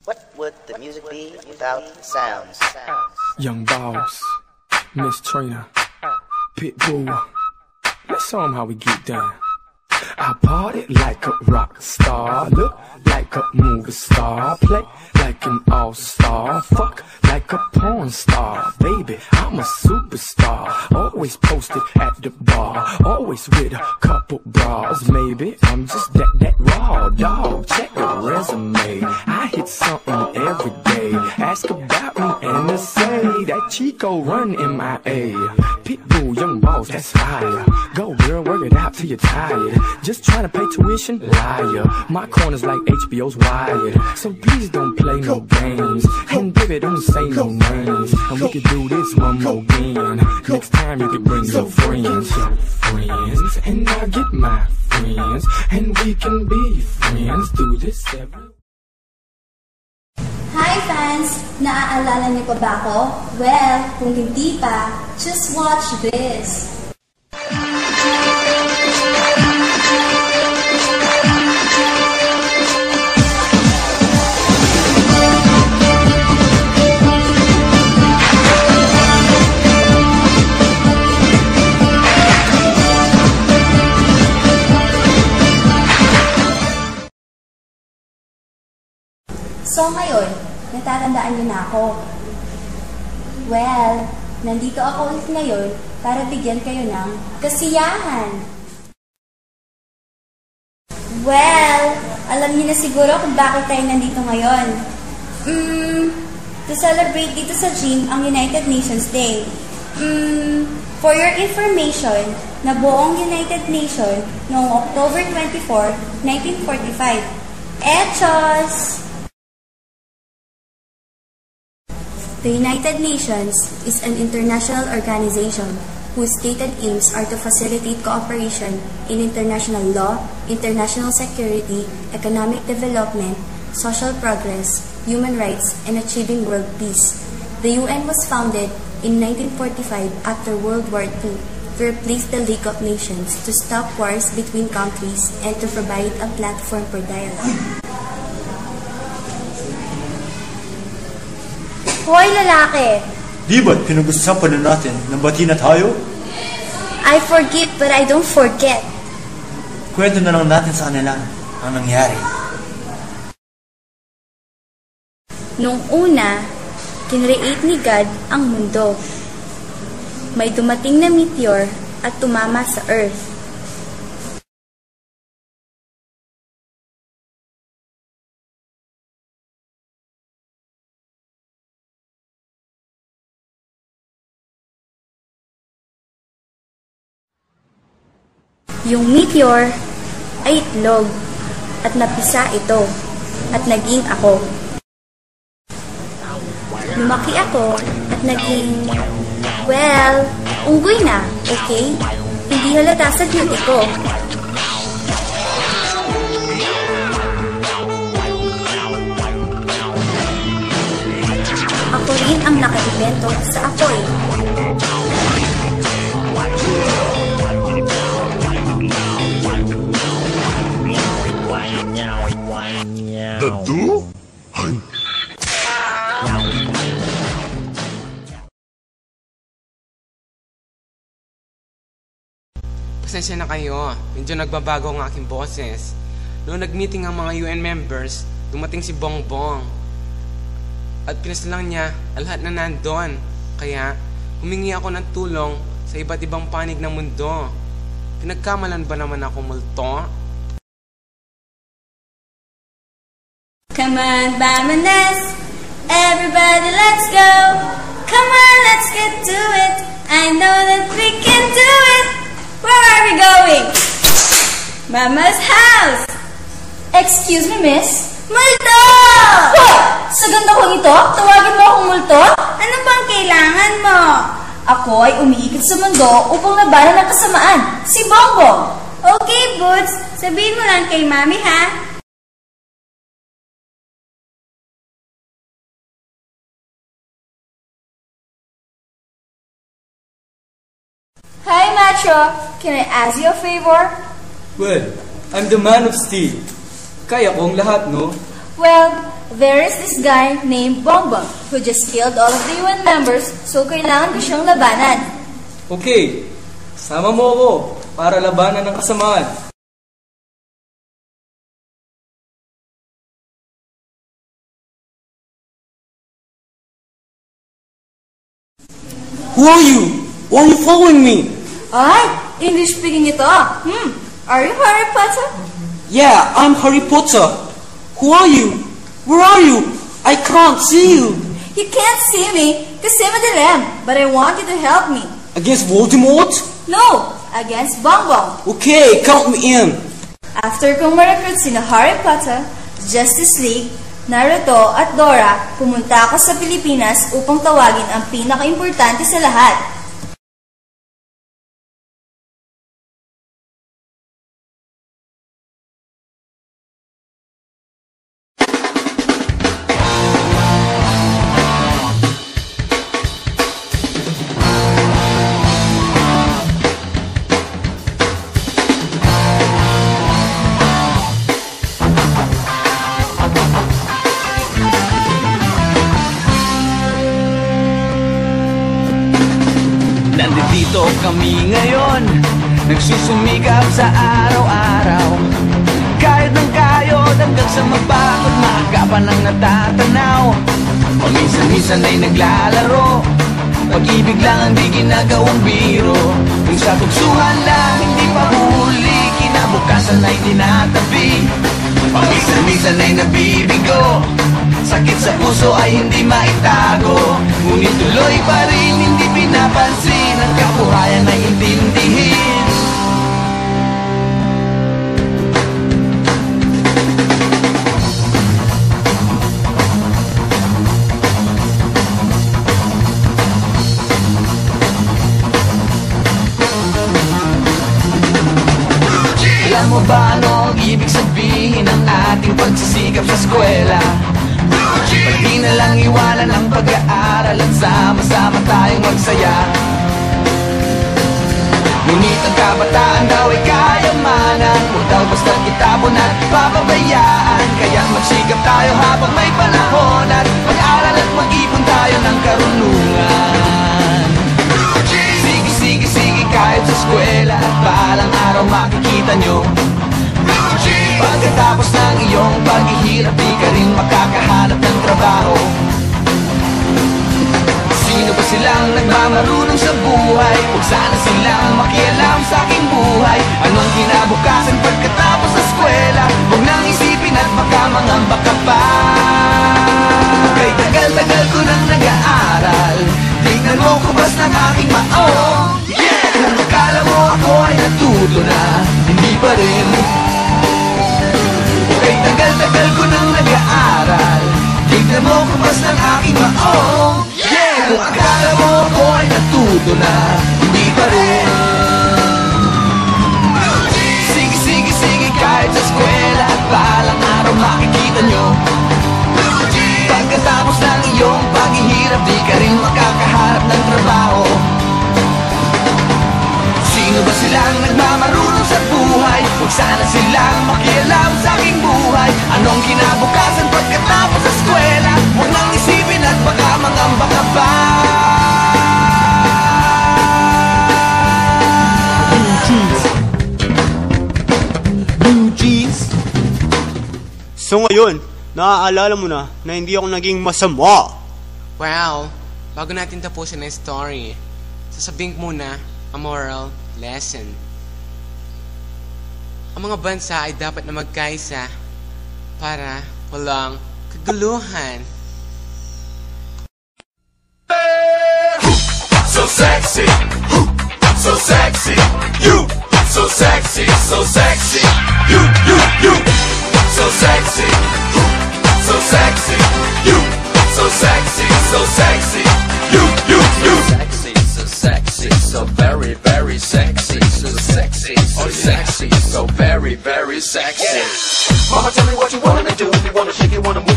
What would the music be without sounds? Young Boss, Miss Trina, Pitbull. Let's show 'em how we get down. I party like a rock star, look like a movie star, play like an all-star, fuck like a porn star. Baby, I'm a superstar, always posted at the bar, always with a couple bras. Maybe I'm just that raw dog. Check the resume, I hit something every day. Ask about me and they say that Chico run MIA. Pitbull, Young Boss, that's fire. Go girl, work it out till you're tired. Just trying to pay tuition, liar. My corner's like HBO's Wired, so please don't play no games. And baby, don't say no names. And we could do this one more again. Next time you could bring your friends, and I'll get my friends, and we can be friends. Do this every. Hi fans! Naaalala niyo pa ba ako? Well, kung hindi pa, just watch this. So ngayon, natatandaan niyo na ako. Well, nandito ako ulit ngayon para bigyan kayo ng kasiyahan. Well, alam niyo na siguro kung bakit tayo nandito ngayon. To celebrate dito sa gym ang United Nations Day. For your information, nabuo ang United Nations noong October 24, 1945. Echos! The United Nations is an international organization whose stated aims are to facilitate cooperation in international law, international security, economic development, social progress, human rights, and achieving world peace. The UN was founded in 1945 after World War II to replace the League of Nations, to stop wars between countries, and to provide a platform for dialogue. Hoy, lalaki! Di ba't pinag-usapan na natin nang bati na tayo? I forgive but I don't forget. Kwento na lang natin sa kanila ang nangyari. Nung una, kinreate ni God ang mundo. May dumating na meteor at tumama sa Earth. Yung meteor ay itlog at napisa ito at naging ako. Lumaki ako at naging, well, unggoy na, okay? Hindi halata sa beauty ko. Ako rin ang naka-invento sa apoy. Dadu? Pasensya na kayo, medyo nagbabago ang aking boses. Noong nag-meeting ang mga UN members, dumating si Bongbong. At pinasalang niya lahat na nandun. Kaya humingi ako ng tulong sa iba't ibang panig ng mundo. Pinagkamalan ba naman ako multo? Come on, Bamanas, everybody let's go. Come on, let's get to it. I know that we can do it. Where are we going? Mama's house. Excuse me, miss? Multo! Hoy! Sa ganda kong ito, tawagin mo akong multo? Ano bang kailangan mo? Ako ay umiikot sa mundo upang labanan ng kasamaan. Si Bongbong. Okay, Boots. Sabihin mo lang kay Mami, ha? Hi, Macho. Can I ask you a favor? Well, I'm the man of steel. Kaya kong lahat, no? Well, there is this guy named Bongbong who just killed all of the UN members, so kailangan ko siyang labanan. Okay, sama mo ako para labanan ng kasamaan. Who are you? Why are you following me? Ay, English speaking ito. Are you Harry Potter? Yeah, I'm Harry Potter. Who are you? Where are you? I can't see you. You can't see me kasi madilim, but I want you to help me. Against Voldemort? No, against Bongbong. Okay, count me in. After kong ma-recruit sina Harry Potter, Justice League, Naruto at Dora, pumunta ako sa Pilipinas upang tawagin ang pinaka-importante sa lahat. Nandito kami ngayon, nagsusumikap sa araw-araw. Kahit ng kayod hanggang sa mabakot, maagapan ang natatanaw. Paminsan-minsan ay naglalaro, pag-ibig lang ang di ginagawang biro. Kung sa tuksuhan lang hindi pa huli, kinabukasan ay tinatabi. Paminsan-minsan ay nabibigo, sakit sa puso ay hindi maitago. Ngunit tuloy pa rin hindi pinapansin, ang kabuhayan ay intindihin. Alam mo ba ano ang ibig sabihin ng ating pagsisikap sa eskwela? Pwede na lang iwanan ang pag-aaral at sama-sama tayong magsaya. Ngunit ang kabataan daw ay kayamanan, huwag daw basta't itapon at papabayaan. Kaya magsikap tayo habang may panahon at mag-aral at mag-ipon tayo ng karunungan. Sige, kahit sa eskwela at balang araw makikita nyo. Pagkatapos ng iyong paghihirap, di ka rin makakahanap ng trabaho. Sino ba silang nagmamarunong sa buhay? Huwag sana silang makialam sa aking buhay. Ano ang kinabukasan pagkatapos sa eskwela? Huwag nang isipin at baka mangamba ka pa. Kay tagal-tagal ko nang nag-aaral, tignan mo kubas ng aking maong. Kung akala mo ako ay natuto na, hindi pa rin. Kay tagal-tagal ko nang nag-aaral, tignan mo kubas ng aking maong. Kung akala mo ako ay natuto na, hindi pa rin. Sige, kahit sa eskwela at balang araw makikita nyo. Pagkatapos ng iyong paghihirap, di ka rin makakahanap ng trabaho. Sino ba silang nagmamarunong sa buhay? Huwag sana silang makialam sa aking buhay. Anong kinabukasan pagkatapos sa eskwela? Huwag nang isipin at baka mangamba ka pa. Blue jeans. So ngayon, naaalala mo na hindi ako naging masama. Well, bago natin tapusin ang story, sasabihin ko muna ang moral lesson. Ang mga bansa ay dapat na magkaisa para walang kaguluhan. So sexy, so sexy, you, so sexy, so sexy, you, so sexy, so sexy, you, so sexy, so sexy, you, So sexy, so very, very sexy. So sexy, so sexy, so very, very sexy. Mama, tell me what you wanna do. You wanna shake it, wanna move.